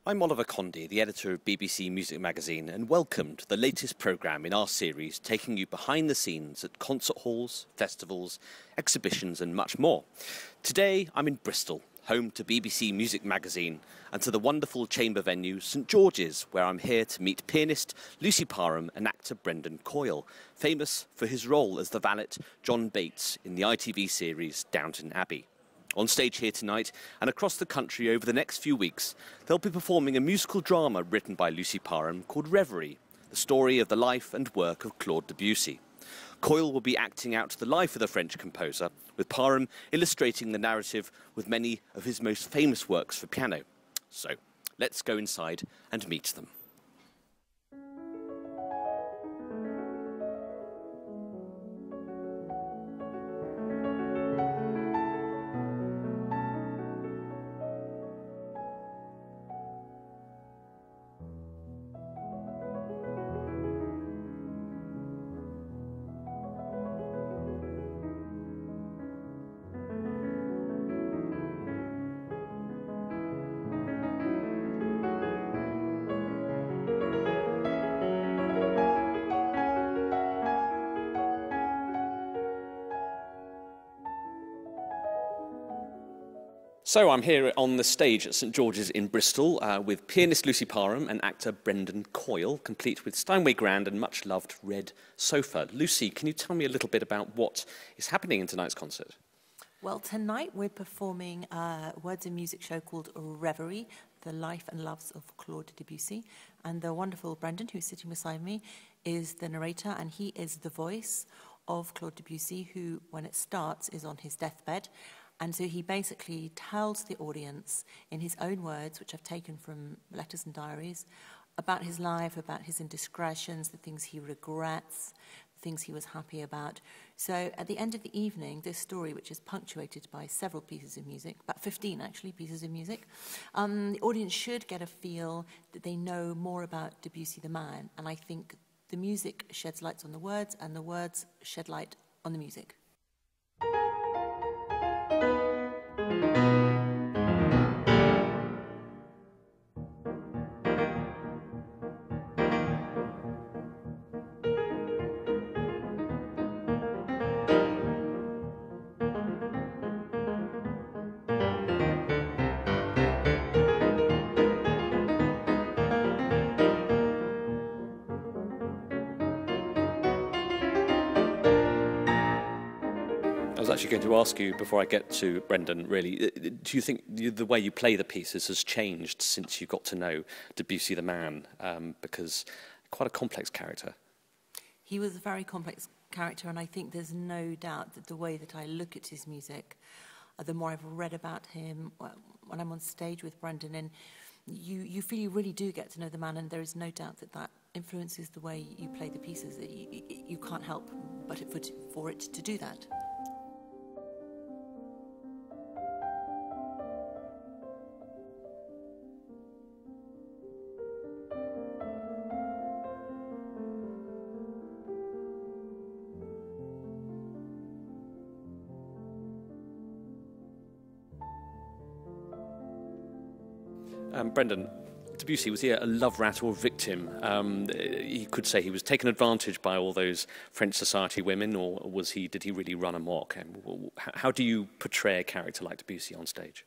I'm Oliver Condy, the editor of BBC Music Magazine, and welcome to the latest programme in our series taking you behind the scenes at concert halls, festivals, exhibitions and much more. Today I'm in Bristol, home to BBC Music Magazine, and to the wonderful chamber venue St George's, where I'm here to meet pianist Lucy Parham and actor Brendan Coyle, famous for his role as the valet John Bates in the ITV series Downton Abbey. On stage here tonight and across the country over the next few weeks, they'll be performing a musical drama written by Lucy Parham called Reverie, the story of the life and work of Claude Debussy. Coyle will be acting out the life of the French composer, with Parham illustrating the narrative with many of his most famous works for piano. So, let's go inside and meet them. So I'm here on the stage at St George's in Bristol with pianist Lucy Parham and actor Brendan Coyle, complete with Steinway Grand and much-loved red sofa. Lucy, can you tell me a little bit about what is happening in tonight's concert? Well, tonight we're performing a words and music show called Reverie, the life and loves of Claude Debussy. And the wonderful Brendan, who's sitting beside me, is the narrator, and he is the voice of Claude Debussy, who, when it starts, is on his deathbed. And so he basically tells the audience in his own words, which I've taken from letters and diaries, about his life, about his indiscretions, the things he regrets, the things he was happy about. So at the end of the evening, this story, which is punctuated by several pieces of music, about 15 actually pieces of music, the audience should get a feel that they know more about Debussy the man. And I think the music sheds light on the words, and the words shed light on the music. I was actually going to ask you, before I get to Brendan, really, do you think the way you play the pieces has changed since you got to know Debussy the man? Because quite a complex character. He was a very complex character, and I think there's no doubt that the way that I look at his music, the more I've read about him, when I'm on stage with Brendan, and you feel you really do get to know the man, and there is no doubt that that influences the way you play the pieces, that you can't help but for it to do that. Brendan, Debussy, was he a love rat or victim? You could say he was taken advantage by all those French society women, or did he really run amok? How do you portray a character like Debussy on stage?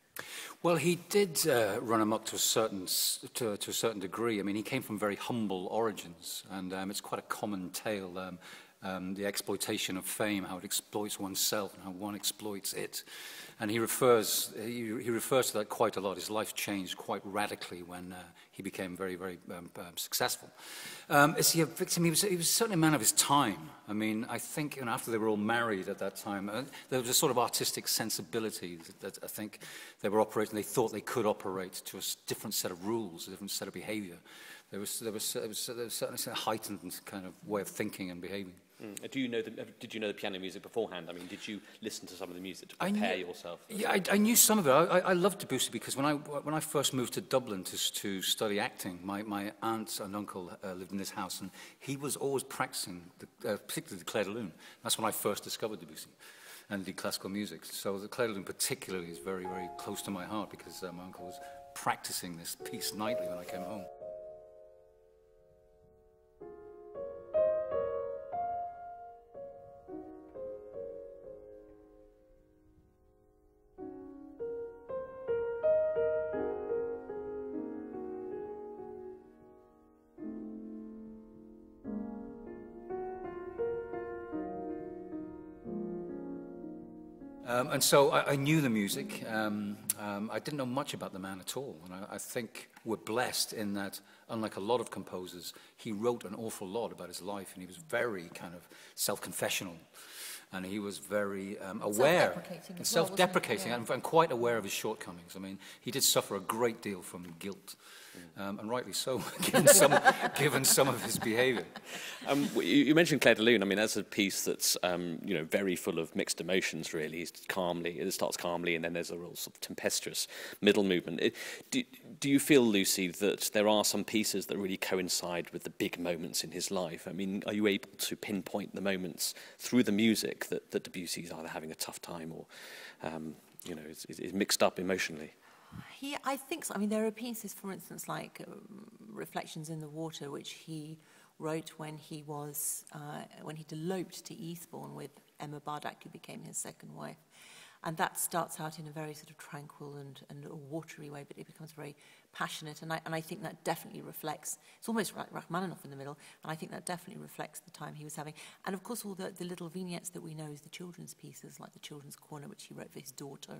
Well, he did run amok to a certain degree. I mean, he came from very humble origins, and it's quite a common tale. The exploitation of fame, how it exploits oneself and how one exploits it. And he refers to that quite a lot. His life changed quite radically when he became very, very successful. Is he a victim? He was certainly a man of his time. I mean, I think after they were all married at that time, there was a sort of artistic sensibility that I think they were operating. They thought they could operate to a different set of rules, a different set of behaviour. There was certainly a heightened kind of way of thinking and behaving. Did you know the piano music beforehand? I mean, did you listen to some of the music to prepare yourself? Yeah, I knew some of it. I loved Debussy because when I first moved to Dublin to study acting, my aunt and uncle lived in this house, and he was always practicing, particularly the Clair de Lune. That's when I first discovered Debussy and the classical music. So the Clair de Lune particularly is very, very close to my heart because my uncle was practicing this piece nightly when I came home. And so I knew the music. I didn't know much about the man at all. And I think we're blessed in that, unlike a lot of composers, he wrote an awful lot about his life, and he was very kind of self-confessional. And he was very aware, self-deprecating, and quite aware of his shortcomings. I mean, he did suffer a great deal from guilt, and rightly so, given some of his behaviour. You mentioned Clair de Lune. I mean, that's a piece that's very full of mixed emotions. Really, it starts calmly, and then there's a real sort of tempestuous middle movement. Do you feel, Lucy, that there are some pieces that really coincide with the big moments in his life? I mean, are you able to pinpoint the moments through the music that Debussy is either having a tough time or, is mixed up emotionally? I think so. I mean, there are pieces, for instance, like Reflections in the Water, which he wrote when he eloped to Eastbourne with Emma Bardack, who became his second wife. And that starts out in a very sort of tranquil and watery way, but it becomes very passionate. And I think that definitely reflects, it's almost like Rachmaninoff in the middle, and I think that definitely reflects the time he was having. And of course, all the little vignettes that we know as the children's pieces, like the Children's Corner, which he wrote for his daughter.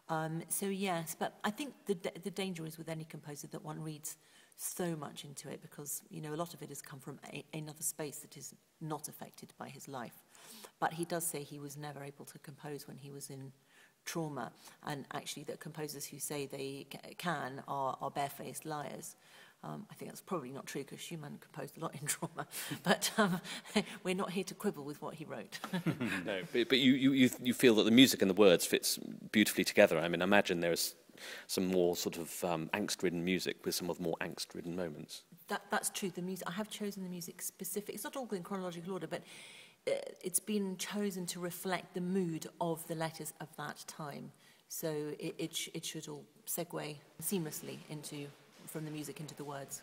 And so yes, but I think the danger is with any composer that one reads so much into it, because a lot of it has come from another space that is not affected by his life. But he does say he was never able to compose when he was in trauma, and actually that composers who say they can are barefaced liars. I think that's probably not true, because Schumann composed a lot in trauma, but we're not here to quibble with what he wrote. No, but you feel that the music and the words fits beautifully together. I mean, I imagine there's some more sort of angst-ridden music with some of the more angst-ridden moments. That's true. The music, I have chosen the music specific. It's not all in chronological order, but it's been chosen to reflect the mood of the letters of that time. So it should all segue seamlessly from the music into the words.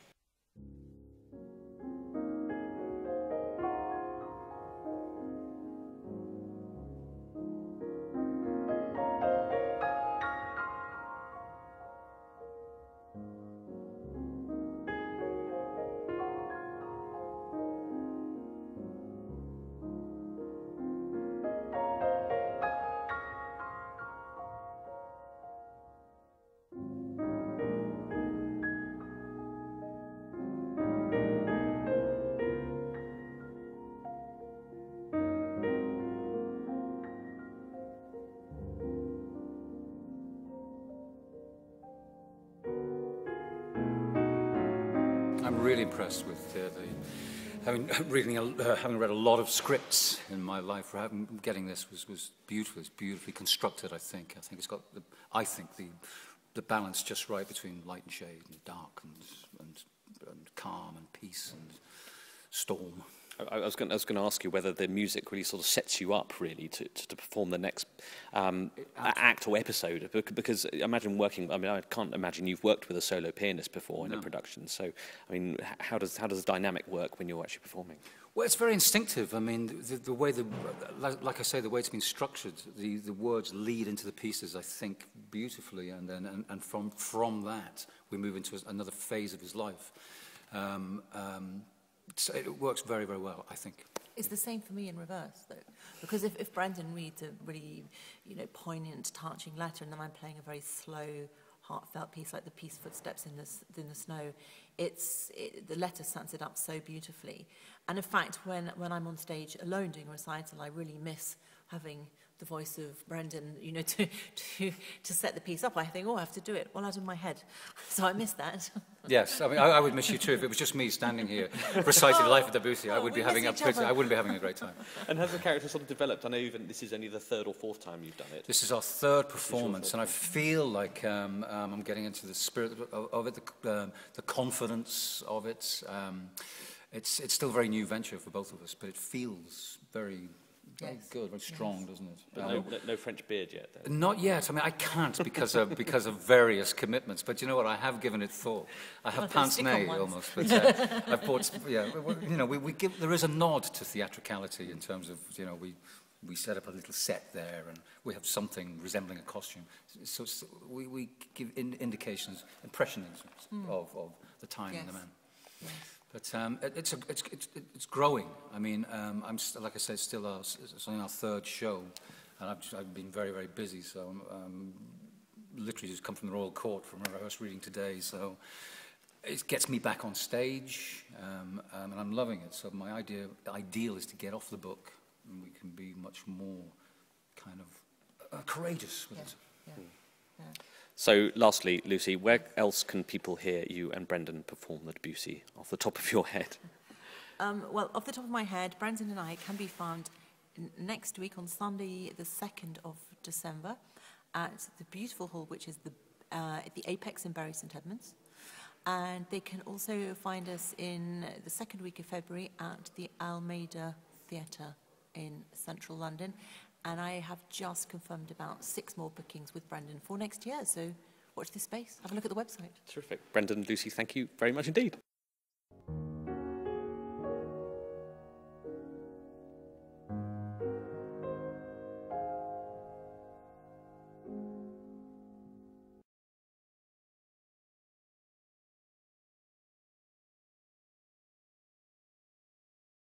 I'm really impressed with having read a lot of scripts in my life. Getting this was beautiful. It's beautifully constructed. I think it's got the balance just right between light and shade, and dark and calm and peace and storm. I was going to ask you whether the music really sort of sets you up really to perform the next act or episode, because I can't imagine you've worked with a solo pianist before in a production. So, I mean, how does the dynamic work when you're actually performing? Well, it's very instinctive. I mean, the way like I say, the way it's been structured, the words lead into the pieces, I think, beautifully, and from that we move into another phase of his life. So it works very, very well, I think. It's the same for me in reverse, though, because if Brandon reads a really, poignant, touching letter, and then I'm playing a very slow, heartfelt piece like the piece Footsteps in the Snow, the letter sets it up so beautifully. And in fact, when I'm on stage alone doing a recital, I really miss having the voice of Brendan, to set the piece up. I think, I have to do it all out of my head. So I miss that. Yes, I mean, I would miss you too. If it was just me standing here reciting the life of Debussy, I wouldn't be having a great time. And has the character sort of developed? I know this is only the third or fourth time you've done it. This is our third performance, and I feel like I'm getting into the spirit of it, the confidence of it. It's still a very new venture for both of us, but it feels very Very Yes. good, very strong, doesn't it? But no French beard yet, though. Not yet. I mean, I can't because of various commitments. But you know what? I have given it thought. I have pince-nez almost. But I've bought. Yeah, you know, we give. There is a nod to theatricality in terms of, you know, we set up a little set there and we have something resembling a costume. So we give indications, impressions of the time and the man. Yes. But it's growing. I mean, like I said, it's only our third show, and I've been very, very busy. So literally just come from the Royal Court from a rehearsal reading today. So it gets me back on stage, and I'm loving it. So my ideal is to get off the book, and we can be much more kind of courageous with it. Yeah. Yeah. So, lastly, Lucy, where else can people hear you and Brendan perform the Debussy off the top of your head? Well, off the top of my head, Brendan and I can be found next week on Sunday, the 2nd of December, at the beautiful hall, which is at the Apex in Bury St Edmunds. And they can also find us in the second week of February at the Almeida Theatre in central London. And I have just confirmed about 6 more bookings with Brendan for next year. So watch this space. Have a look at the website. Terrific. Brendan, Lucy, thank you very much indeed.